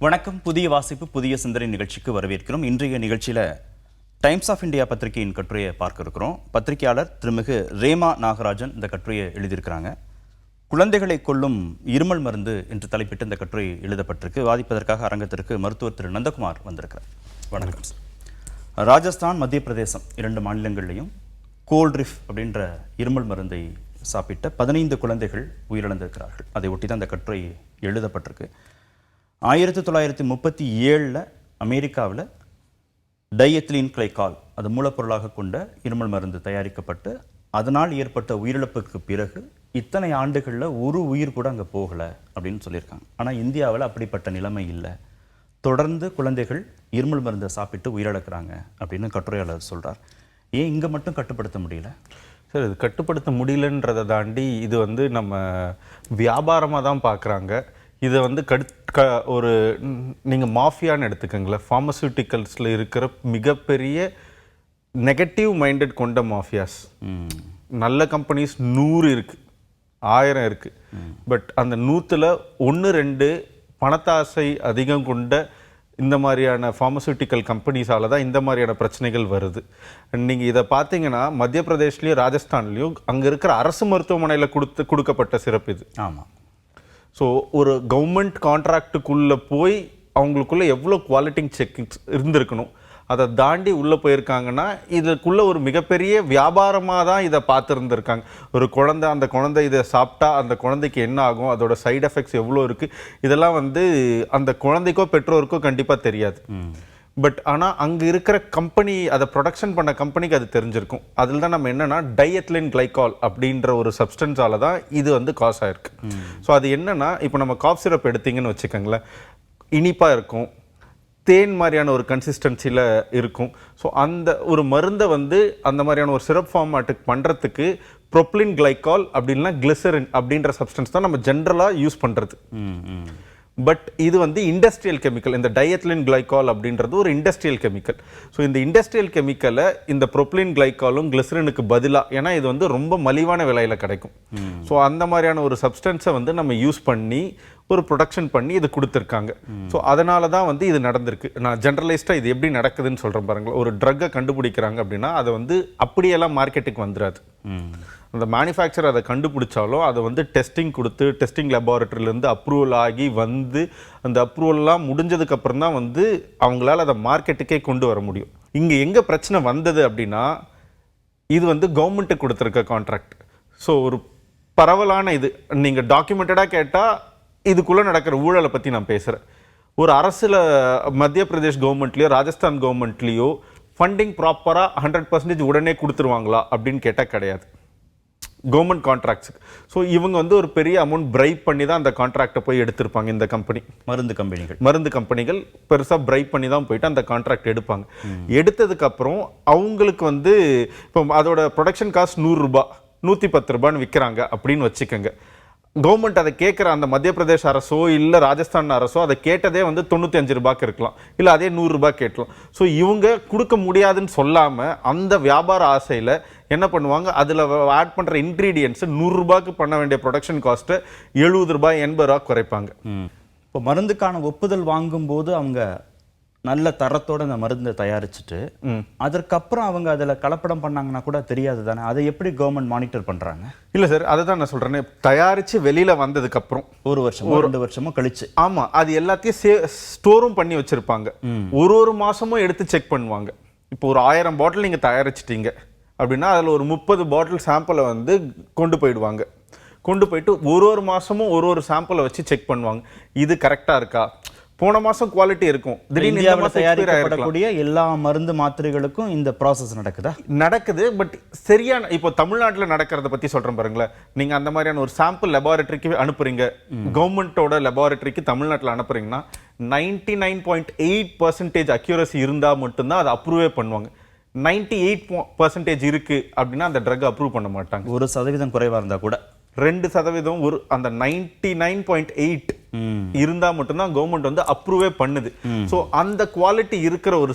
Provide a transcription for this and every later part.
வணக்கம். புதிய வாசிப்பு புதிய சிந்தனை நிகழ்ச்சிக்கு வரவேற்கிறோம். இன்றைய நிகழ்ச்சியில் டைம்ஸ் ஆஃப் இந்தியா பத்திரிகையின் கட்டுரையை பார்க்க இருக்கிறோம். பத்திரிகையாளர் திருமிகு ரேமா நாகராஜன் இந்த கட்டுரையை எழுதியிருக்கிறாங்க. குழந்தைகளை கொல்லும் இருமல் மருந்து என்று தலைப்பிட்டு இந்த கட்டுரை எழுதப்பட்டிருக்கு. வாதிப்பதற்காக அரங்கத்திற்கு மருத்துவர் திரு நந்தகுமார் வந்திருக்கிறார். வணக்கம் சார். ராஜஸ்தான், மத்திய பிரதேசம் 2 மாநிலங்கள்லையும் கோல்ட்ரிஃப் அப்படின்ற இருமல் மருந்தை சாப்பிட்ட 15 குழந்தைகள் உயிரிழந்திருக்கிறார்கள். அதை ஒட்டி தான் இந்த கட்டுரை எழுதப்பட்டிருக்கு. 1937 அமெரிக்காவில் டைஎத்திலீன் கிளைகால் அது மூலப்பொருளாக கொண்ட இருமல் மருந்து தயாரிக்கப்பட்டு அதனால் ஏற்பட்ட உயிரிழப்புக்கு பிறகு இத்தனை ஆண்டுகளில் ஒரு உயிர் கூட அங்கே போகலை அப்படின்னு சொல்லியிருக்காங்க. ஆனால் இந்தியாவில் அப்படிப்பட்ட நிலைமை இல்லை. தொடர்ந்து குழந்தைகள் இருமல் மருந்தை சாப்பிட்டு உயிரிழக்கிறாங்க அப்படின்னு கட்டுரையாளர் சொல்கிறார். ஏன் இங்கே மட்டும் கட்டுப்படுத்த முடியல? சார், இது கட்டுப்படுத்த முடியலன்றதை தாண்டி இது நம்ம வியாபாரமாக தான் பார்க்குறாங்க. இதை ஒரு நீங்கள் மாஃபியான்னு எடுத்துக்கோங்களேன். ஃபார்மசூட்டிக்கல்ஸில் இருக்கிற மிகப்பெரிய நெகட்டிவ் மைண்டட் கொண்ட மாஃபியாஸ். நல்ல கம்பெனிஸ் 100 இருக்குது, 1000 இருக்குது. பட் அந்த 100ல் 1-2 பணத்தாசை அதிகம் கொண்ட இந்த மாதிரியான ஃபார்மசூட்டிக்கல் கம்பெனிஸால் தான் இந்த மாதிரியான பிரச்சனைகள் வருது. நீங்கள் இதை பார்த்தீங்கன்னா மத்திய பிரதேஷ்லேயும் ராஜஸ்தான்லேயும் அங்கே இருக்கிற அரசு மருத்துவமனையில் கொடுக்கப்பட்ட சிறப்பு இது. ஆமாம். ஸோ ஒரு கவர்மெண்ட் கான்ட்ராக்டுக்குள்ளே போய் அவங்களுக்குள்ளே எவ்வளோ குவாலிட்டி செக்கிங்ஸ் இருந்திருக்கணும், அதை தாண்டி உள்ளே போயிருக்காங்கன்னா இதுக்குள்ளே ஒரு மிகப்பெரிய வியாபாரமாக தான் இதை பார்த்துருந்துருக்காங்க. ஒரு குழந்தை, அந்த குழந்தை இதை சாப்பிட்டா அந்த குழந்தைக்கு என்ன ஆகும், அதோட சைடு எஃபெக்ட்ஸ் எவ்வளோ இருக்குது, இதெல்லாம் அந்த குழந்தைக்கோ பெற்றோருக்கோ கண்டிப்பாக தெரியாது. பட் ஆனால் அங்கே இருக்கிற கம்பெனி, அதை ப்ரொடக்ஷன் பண்ண கம்பெனிக்கு அது தெரிஞ்சிருக்கும். அதில் தான் நம்ம என்னென்னா டைஎத்திலீன் கிளைகால் அப்படின்ற ஒரு சப்ஸ்டன்ஸால் தான் இது காஸ் ஆகிருக்கு. ஸோ அது என்னென்னா, இப்போ நம்ம காஃப் சிரப் எடுத்தீங்கன்னு வச்சுக்கோங்களேன், இனிப்பாக இருக்கும், தேன் மாதிரியான ஒரு கன்சிஸ்டன்சியில் இருக்கும். ஸோ அந்த ஒரு மருந்தை அந்த மாதிரியான ஒரு சிரப் ஃபார்மேட்டுக்கு பண்ணுறதுக்கு ப்ரொப்ளின் கிளைகால் அப்படின்னா கிளிசரின் அப்படின்ற சப்ஸ்டன்ஸ் தான் நம்ம ஜென்ரலாக யூஸ் பண்ணுறது. பட் இது இண்டஸ்ட்ரியல் கெமிக்கல். இந்த டைஎத்திலீன் கிளைகால் அப்படின்றது ஒரு இண்டஸ்ட்ரியல் கெமிக்கல். ஸோ இந்த இண்டஸ்ட்ரியல் கெமிக்கலை இந்த ப்ரொப்ளின் கிளைகாலும் கிளிசரினுக்கு பதிலாக, ஏன்னா இது ரொம்ப மலிவான விலையில் கிடைக்கும். ஸோ அந்த மாதிரியான ஒரு சப்ஸ்டன்ஸை நம்ம யூஸ் பண்ணி ஒரு ப்ரொடக்ஷன் பண்ணி இது கொடுத்துருக்காங்க. ஸோ அதனால தான் இது நடந்திருக்கு. நான் ஜென்ரலைஸ்டாக இது எப்படி நடக்குதுன்னு சொல்கிறேன் பாருங்களேன். ஒரு ட்ரக்கை கண்டுபிடிக்கிறாங்க அப்படின்னா அதை அப்படியெல்லாம் மார்க்கெட்டுக்கு வந்துடாது. அந்த மேனுஃபேக்சர் அதை கண்டுபிடிச்சாலும் அதை டெஸ்டிங் கொடுத்து டெஸ்டிங் லெபார்ட்டரியிலேருந்து அப்ரூவல் ஆகி அந்த அப்ரூவல்லாம் முடிஞ்சதுக்கப்புறம் தான் அவங்களால அதை மார்க்கெட்டுக்கே கொண்டு வர முடியும். இங்கே எங்கே பிரச்சனை வந்தது அப்படின்னா, இது கவர்மெண்ட்டுக்கு கொடுத்துருக்க கான்ட்ராக்ட். ஸோ ஒரு பரவலான இது நீங்கள் டாக்குமெண்டடாக கேட்டால் இதுக்குள்ளே நடக்கிற ஊழலை பற்றி நான் பேசுகிறேன். ஒரு அரசில் மத்திய பிரதேஷ் கவர்மெண்ட்லேயோ ராஜஸ்தான் கவர்மெண்ட்லேயோ ஃபண்டிங் ப்ராப்பராக 100% உடனே கொடுத்துருவாங்களா அப்படின்னு கேட்டால் கிடையாது. கவர்மெண்ட் கான்ட்ராக்ட்ஸுக்கு ஸோ இவங்க ஒரு பெரிய அமௌண்ட் பிரைப் பண்ணி தான் அந்த கான்ட்ராக்டை போய் எடுத்திருப்பாங்க. இந்த மருந்து கம்பெனிகள் பெருசாக பிரைப் பண்ணி தான் போயிட்டு அந்த கான்ட்ராக்ட் எடுப்பாங்க. எடுத்ததுக்கப்புறம் அவங்களுக்கு இப்போ அதோட ப்ரொடக்ஷன் காஸ்ட் 100 ரூபாய், 110 ரூபான்னு விற்கிறாங்க அப்படின்னு வச்சுக்கோங்க. கவர்மெண்ட் அதை கேட்குற அந்த மத்திய பிரதேஷ் அரசோ இல்லை ராஜஸ்தான் அரசோ அதை கேட்டதே 95 ரூபாய்க்கு இருக்கலாம், இல்லை அதே 100 ரூபாய் கேட்கலாம். ஸோ இவங்க கொடுக்க முடியாதுன்னு சொல்லாமல் அந்த வியாபார ஆசையில் என்ன பண்ணுவாங்க, அதில் ஆட் பண்ணுற இன்க்ரீடியன்ஸு 100 ரூபாய்க்கு பண்ண வேண்டிய ப்ரொடக்ஷன் காஸ்ட்டை 70 ரூபாய் 80 ரூபா குறைப்பாங்க. இப்போ மருந்துக்கான ஒப்புதல் வாங்கும்போது அவங்க நல்ல தரத்தோட அந்த மருந்தை தயாரிச்சுட்டு அதற்கப்புறம் அவங்க அதில் கலப்படம் பண்ணாங்கன்னா கூட தெரியாது தானே? அதை எப்படி கவர்மெண்ட் மானிட்டர் பண்ணுறாங்க? இல்லை சார், அதை தான் நான் சொல்கிறேன். தயாரித்து வெளியில் வந்ததுக்கப்புறம் 1 வருஷமோ 2 வருஷமோ கழிச்சு, ஆமாம், அது எல்லாத்தையும் ஸ்டோரும் பண்ணி வச்சுருப்பாங்க. ஒரு மாதமும் எடுத்து செக் பண்ணுவாங்க. இப்போ ஒரு 1000 பாட்டில் நீங்கள் தயாரிச்சிட்டீங்க அப்படின்னா அதில் ஒரு 30 பாட்டில் சாம்பிளை கொண்டு போயிடுவாங்க. கொண்டு போயிட்டு ஒரு மாதமும் ஒரு சாம்பிளை வச்சு செக் பண்ணுவாங்க. இது கரெக்டாக இருக்கா? போன மாதம் குவாலிட்டி இருக்கும், திடீர்னு தயாரிக்கப்படக்கூடிய எல்லா மருந்து மாத்திரைகளுக்கும் இந்த ப்ராசஸ் நடக்குது. பட் சரியான, இப்போ தமிழ்நாட்டில் நடக்கிறத பற்றி சொல்கிறேன் பாருங்களேன். நீங்கள் அந்த மாதிரியான ஒரு சாம்பிள் லெபார்ட்டரிக்கு அனுப்புறீங்க, கவர்மெண்ட்டோட லெபார்ட்டரிக்கு தமிழ்நாட்டில் அனுப்புறீங்கன்னா 99.8% அக்யூரசி இருந்தால் மட்டும்தான் அதை அப்ரூவே பண்ணுவாங்க. 98% இருக்கு அப்படின்னா அந்த ட்ரக் அப்ரூவ் பண்ண மாட்டாங்க. 1% குறைவாக இருந்தால் கூட 2% அந்த 99.8 இருந்தா மட்டும்தான் கவர்மெண்ட் அப்ரூவே பண்ணுது. ஸோ அந்த குவாலிட்டி இருக்கிற ஒரு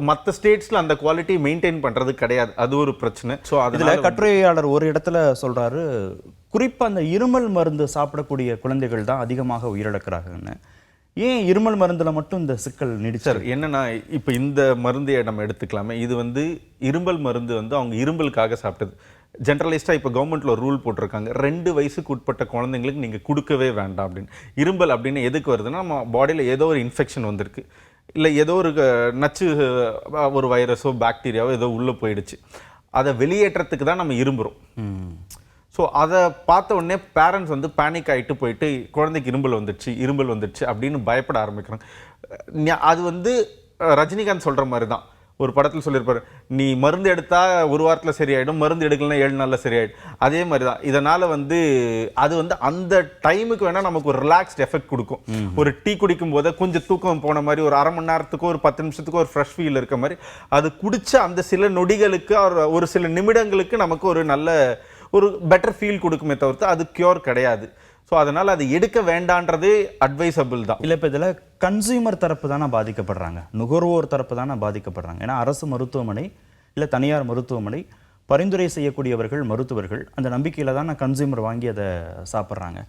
மற்ற ஸ்டேட்ஸ்ல அந்த குவாலிட்டி மெயின்டைன் பண்றது கிடையாது. அது ஒரு பிரச்சனை. ஸோ அதுல கட்டுரையாளர் ஒரு இடத்துல சொல்றாரு, குறிப்பா அந்த இருமல் மருந்து சாப்பிடக்கூடிய குழந்தைகள் தான் அதிகமாக உயிரிழக்கிறாங்கன்னு. ஏன் இருமல் மருந்துல மட்டும் இந்த சிக்கல் நீடிச்சு? சார் என்னன்னா இப்போ இந்த மருந்தையை நம்ம எடுத்துக்கலாமே, இது வந்து இரும்பல் மருந்து வந்து அவங்க இரும்பலுக்காக சாப்பிட்டது. ஜென்ரலைஸ்டாக இப்போ கவர்மெண்ட்டில் ஒரு ரூல் போட்டிருக்காங்க, 2 வயசுக்கு உட்பட்ட குழந்தைங்களுக்கு நீங்கள் கொடுக்கவே வேண்டாம் அப்படின்னு. இரும்பல் அப்படின்னு எதுக்கு வருதுன்னா, நம்ம பாடியில் ஏதோ ஒரு இன்ஃபெக்ஷன் வந்திருக்கு, இல்லை ஏதோ ஒரு நச்சு ஒரு வைரஸோ பாக்டீரியாவோ ஏதோ உள்ளே போயிடுச்சு, அதை வெளியேற்றத்துக்கு தான் நம்ம இரும்புறோம். ஸோ அதை பார்த்த உடனே பேரண்ட்ஸ் வந்து பேனிக் ஆகிட்டு போயிட்டு குழந்தைக்கு இரும்பல் வந்துடுச்சு அப்படின்னு பயப்பட ஆரம்பிக்கிறாங்க. அது வந்து ரஜினிகாந்த் சொல்கிற மாதிரி தான், ஒரு படத்தில் சொல்லியிருப்பாரு, நீ மருந்து எடுத்தால் 1 வாரத்தில் சரியாயிடும், மருந்து எடுக்கலன்னா 7 நாளில் சரியாயிடும். அதே மாதிரி தான் இதனால் வந்து அது வந்து அந்த டைமுக்கு வேணால் நமக்கு ஒரு ரிலாக்ஸ்ட் எஃபெக்ட் கொடுக்கும். ஒரு டீ குடிக்கும் போது கொஞ்சம் தூக்கம் போன மாதிரி, ஒரு அரை மணி நேரத்துக்கு ஒரு 10 நிமிஷத்துக்கு ஒரு ஃப்ரெஷ் ஃபீல் இருக்க மாதிரி, அது குடிச்ச அந்த சில நொடிகளுக்கு ஒரு சில நிமிடங்களுக்கு நமக்கு ஒரு நல்ல ஒரு பெட்டர் ஃபீல் கொடுக்குமே தவிர்த்து அது கியூர் கிடையாது. ஸோ அதனால் அது எடுக்க வேண்டான்றதே அட்வைசபிள் தான். இல்லை, இப்போ இதில் கன்சியூமர் தரப்பு தானே பாதிக்கப்படுறாங்க, நுகர்வோர் தரப்பு தானே பாதிக்கப்படுறாங்க. ஏன்னா அரசு மருத்துவமனை இல்லை தனியார் மருத்துவமனை பரிந்துரை செய்யக்கூடியவர்கள் மருத்துவர்கள் அந்த நம்பிக்கையில் தான் கன்சியூமர் வாங்கி அதை சாப்பிட்றாங்க.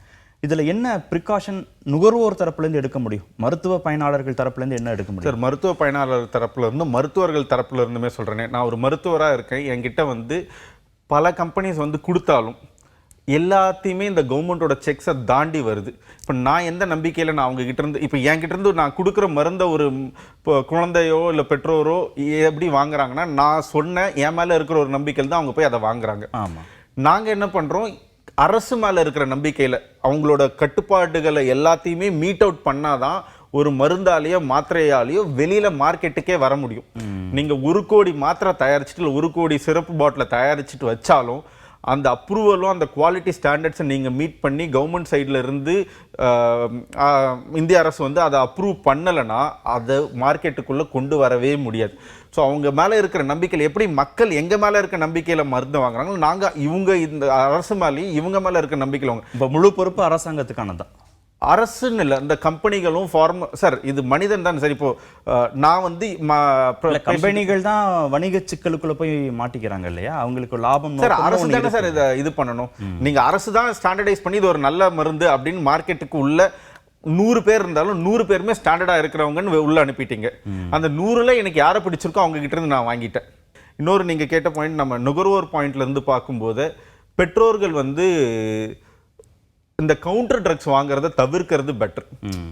இதில் என்ன ப்ரிகாஷன் நுகர்வோர் தரப்புலேருந்து எடுக்க முடியும், மருத்துவ பயனாளர்கள் தரப்புலேருந்து என்ன எடுக்க முடியும்? சார், மருத்துவ பயனாளர் தரப்புல இருந்து மருத்துவர்கள் தரப்புல இருந்துமே சொல்கிறேனே, நான் ஒரு மருத்துவராக இருக்கேன், என்கிட்ட வந்து பல கம்பெனிஸ் வந்து கொடுத்தாலும் எல்லாத்தையுமே இந்த கவர்மெண்ட்டோட செக்ஸை தாண்டி வருது. இப்போ நான் எந்த நம்பிக்கையில் நான் அவங்ககிட்ட இருந்து, இப்போ என்கிட்ட இருந்து நான் கொடுக்குற மருந்தை ஒரு இப்போ குழந்தையோ இல்லை பெற்றோரோ எப்படி வாங்குறாங்கன்னா, நான் சொன்ன என் மேலே இருக்கிற ஒரு நம்பிக்கையில் தான் அவங்க போய் அதை வாங்குறாங்க. ஆமாம், நாங்கள் என்ன பண்ணுறோம், அரசு மேலே இருக்கிற நம்பிக்கையில் அவங்களோட கட்டுப்பாடுகளை எல்லாத்தையுமே மீட் அவுட் பண்ணாதான் ஒரு மருந்தாலேயோ மாத்திரையாலேயோ வெளியில் மார்க்கெட்டுக்கே வர முடியும். நீங்கள் 1 கோடி மாத்திரை தயாரிச்சுட்டு இல்லை 1 கோடி சிறப்பு பாட்டிலை தயாரிச்சுட்டு வச்சாலும் அந்த அப்ரூவலும் அந்த குவாலிட்டி ஸ்டாண்டர்ட்ஸை நீங்கள் மீட் பண்ணி கவர்மெண்ட் சைடில் இருந்து இந்திய அரசு வந்து அதை அப்ரூவ் பண்ணலைன்னா அதை மார்க்கெட்டுக்குள்ளே கொண்டு வரவே முடியாது. ஸோ அவங்க மேலே இருக்கிற நம்பிக்கையில் எப்படி மக்கள் எங்கள் மேலே இருக்க நம்பிக்கையில் மருந்து வாங்குறாங்க, நாங்கள் இவங்க இந்த அரசு மேலேயும் இவங்க மேலே இருக்க நம்பிக்கையில் வாங்க. இப்போ முழு பொறுப்பு அரசாங்கத்துக்கானதான். அரசுன்னு இல்லை, இந்த கம்பெனிகளும் சார் இது மனிதன் தான் சார். இப்போ நான் வந்து கம்பெனிகள் தான் வணிக சிக்கலுக்குள்ள போய் மாட்டிக்கிறாங்க இல்லையா, அவங்களுக்கு லாபம். சார் அரசு தானே சார் இதை இது பண்ணணும். நீங்க அரசு தான் ஸ்டாண்டர்டைஸ் பண்ணி இது ஒரு நல்ல மருந்து அப்படின்னு மார்க்கெட்டுக்கு உள்ள 100 பேர் இருந்தாலும் 100 பேருமே ஸ்டாண்டர்டா இருக்கிறவங்கன்னு உள்ள அனுப்பிட்டீங்க. அந்த 100ல எனக்கு யாரை பிடிச்சிருக்கோ அவங்க கிட்ட இருந்து நான் வாங்கிட்டேன். இன்னொரு நீங்க கேட்ட பாயிண்ட், நம்ம நுகர்வோர் பாயிண்ட்ல இருந்து பார்க்கும்போது பெற்றோர்கள் வந்து இந்த கவுண்டர் ட்ரக்ஸ் வாங்குறத தவிர்க்கிறது பெட்டர்.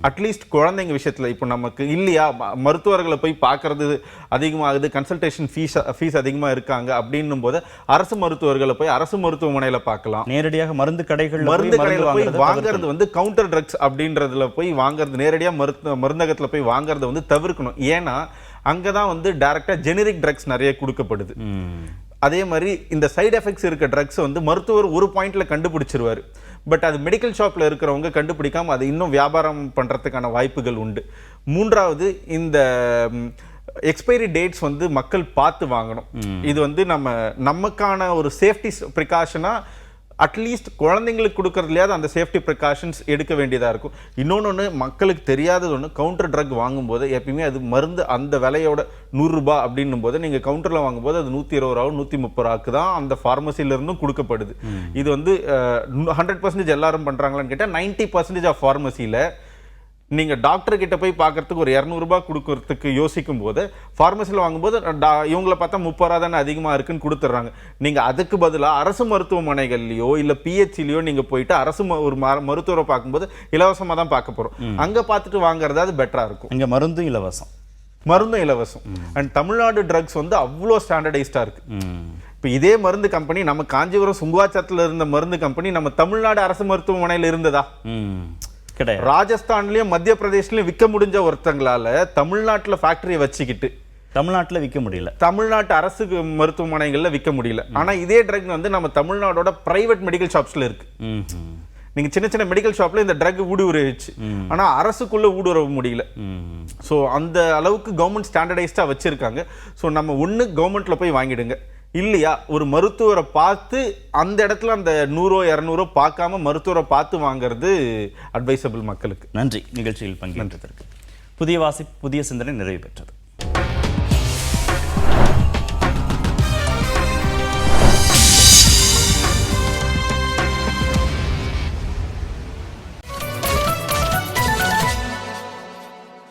அட்லீஸ்ட் குழந்தைங்க விஷயத்துல இப்போ நமக்கு இல்லையா மருத்துவர்களை போய் பார்க்கறது அதிகமாகுது, கன்சல்டேஷன் ஃபீஸ் அதிகமாக இருக்காங்க அப்படின்னும் போது அரசு மருத்துவர்களை போய் அரசு மருத்துவமனையில் பார்க்கலாம். நேரடியாக மருந்து கடைகள் போய் வாங்குறது வந்து கவுண்டர் ட்ரக்ஸ் அப்படின்றதுல போய் வாங்குறது, நேரடியாக மருந்தகத்தில் போய் வாங்குறத வந்து தவிர்க்கணும். ஏன்னா அங்கதான் வந்து டைரக்டா ஜெனரிக் ட்ரக்ஸ் நிறைய கொடுக்கப்படுது. அதே மாதிரி இந்த சைடு எஃபெக்ட்ஸ் இருக்க ட்ரக்ஸ் வந்து மருத்துவர் ஒரு பாயிண்ட்ல கண்டுபிடிச்சிருவாரு, பட் அது மெடிக்கல் ஷாப்ல இருக்கிறவங்க கண்டுபிடிக்காம அதை இன்னும் வியாபாரம் பண்றதுக்கான வாய்ப்புகள் உண்டு. 3வது, இந்த எக்ஸ்பைரி டேட்ஸ் வந்து மக்கள் பார்த்து வாங்கணும். இது வந்து நமக்கான ஒரு சேஃப்டி ப்ரிகாஷனா அட்லீஸ்ட் குழந்தைங்களுக்கு கொடுக்கறதுலையாவது அந்த சேஃப்டி ப்ரிகாஷன்ஸ் எடுக்க வேண்டியதாக இருக்கும். இன்னொன்று மக்களுக்கு தெரியாதது ஒன்று, கவுண்டர் ட்ரக் வாங்கும்போது எப்பயுமே அது மருந்து அந்த விலையோட 100 ரூபாய் அப்படின்னும் போது நீங்கள் கவுண்டரில் வாங்கும்போது அது 120 ரூபா 130 ரூபாய்க்கு தான் அந்த ஃபார்மசியிலிருந்தும் கொடுக்கப்படுது. இது வந்து 100% எல்லாரும் பண்ணுறாங்களான்னு கேட்டால் 90% ஆஃப் ஃபார்மசியில் நீங்கள் டாக்டர் கிட்ட போய் பார்க்கறதுக்கு ஒரு 200 ரூபாய் கொடுக்கறதுக்கு யோசிக்கும் போது ஃபார்மசியில் வாங்கும்போது இவங்கள பார்த்தா 30 ரூபா தானே அதிகமாக இருக்குன்னு கொடுத்துட்றாங்க. நீங்கள் அதுக்கு பதிலாக அரசு மருத்துவமனைகள்லையோ இல்லை பிஹெச்சிலையோ நீங்கள் போயிட்டு அரசு ஒரு மருத்துவரை பார்க்கும்போது இலவசமாக தான் பார்க்க போகிறோம். அங்கே பார்த்துட்டு வாங்குறது அது பெட்டராக இருக்கும். இங்கே மருந்தும் இலவசம். அண்ட் தமிழ்நாடு ட்ரக்ஸ் வந்து அவ்வளோ ஸ்டாண்டர்டைஸ்டாக இருக்கு. இப்போ இதே மருந்து கம்பெனி நம்ம காஞ்சிபுரம் சுங்குவாச்சத்தில் இருந்த மருந்து கம்பெனி நம்ம தமிழ்நாடு அரசு மருத்துவமனையில் இருந்ததா? ராஜஸ்தான்லயும் மத்திய பிரதேஷ்லயும் விற்க முடிஞ்ச ஒருத்தங்களால தமிழ்நாட்டுல ஃபேக்டரியை வச்சுக்கிட்டு தமிழ்நாட்டில் விற்க முடியல, தமிழ்நாட்டு அரசு மருத்துவமனைகள்ல விற்க முடியல. ஆனா இதே ட்ரக் வந்து நம்ம தமிழ்நாடோட பிரைவேட் மெடிக்கல் ஷாப்ஸ்ல இருக்கு. நீங்க சின்ன சின்ன மெடிக்கல் ஷாப்ல இந்த ட்ரக் ஊடுருவிச்சு, ஆனா அரசுக்குள்ள ஊடுருவ முடியல. ஸோ அந்த அளவுக்கு கவர்மெண்ட் ஸ்டாண்டர்டைஸ்டா வச்சிருக்காங்க. ஸோ நம்ம ஒண்ணு கவர்மெண்ட்ல போய் வாங்கிடுங்க, இல்லையா ஒரு மருத்துவரை பார்த்து அந்த இடத்துல அந்த 100-200 பார்க்காம மருத்துவரை பார்த்து வாங்குறது அட்வைசபிள் மக்களுக்கு. நன்றி நிகழ்ச்சியில் பங்கேற்றதற்கு. புதிய வாசிப்பு புதிய சிந்தனை நிறைவு பெற்றது.